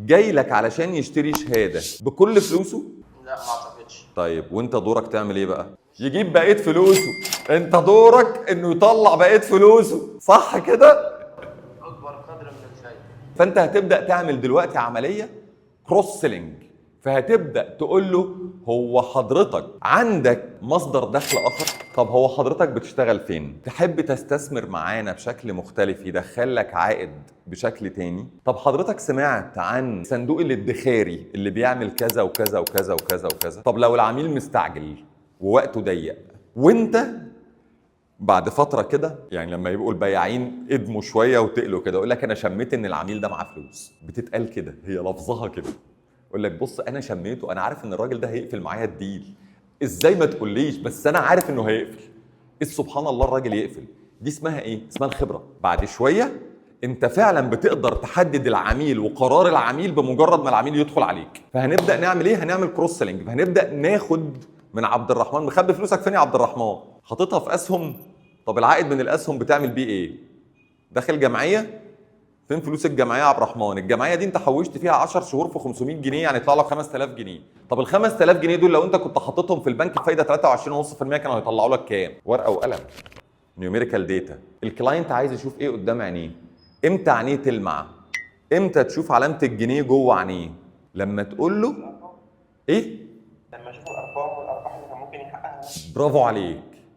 جاي لك علشان يشتري شهاده بكل فلوسه؟ لا ما اعتقدش. طيب وانت دورك تعمل ايه بقى؟ يجيب بقيه فلوسه. انت دورك انه يطلع بقيه فلوسه، صح كده؟ اكبر قدر من الفايده. فانت هتبدا تعمل دلوقتي عمليه كروس سيلينج. فهتبدا تقول له هو حضرتك عندك مصدر دخل اخر؟ طب هو حضرتك بتشتغل فين؟ تحب تستثمر معانا بشكل مختلف يدخل لك عائد بشكل تاني؟ طب حضرتك سمعت عن صندوق الادخاري اللي بيعمل كذا وكذا وكذا وكذا وكذا؟ طب لو العميل مستعجل ووقته ضيق وانت بعد فتره كده، يعني لما يبقوا البياعين ادموا شويه وتقلوا كده، يقول لك انا شميت ان العميل ده معاه فلوس. بتتقال كده، هي لفظها كده. يقول لك بص انا شميته، انا عارف ان الراجل ده هيقفل معايا الديل. ازاي ما تقوليش، بس انا عارف انه هيقفل. ايه سبحان الله الراجل يقفل. دي اسمها ايه؟ اسمها الخبره. بعد شويه انت فعلا بتقدر تحدد العميل وقرار العميل بمجرد ما العميل يدخل عليك. فهنبدا نعمل ايه؟ هنعمل كروس سيلينج. فهنبدا ناخد من عبد الرحمن، مخبي فلوسك فين يا عبد الرحمن؟ حاططها في اسهم. طب العائد من الاسهم بتعمل بيه ايه؟ داخل جمعيه. فين فلوس الجمعيه يا عبد الرحمن؟ الجمعيه دي انت حوشت فيها 10 شهور في 500 جنيه، يعني يطلع لك 5000 جنيه. طب ال 5000 جنيه دول لو انت كنت حاططهم في البنك بفايده 23.5% كانوا هيطلعوا لك كام؟ ورقه وقلم. نيوميريكال داتا. الكلاينت عايز يشوف ايه قدام عينيه؟ امتى عينيه تلمع؟ امتى تشوف علامه الجنيه جوه عينيه؟ لما تقول له ايه؟ لما اشوف الارقام والارباح اللي كان ممكن يحققها. برافو عليك.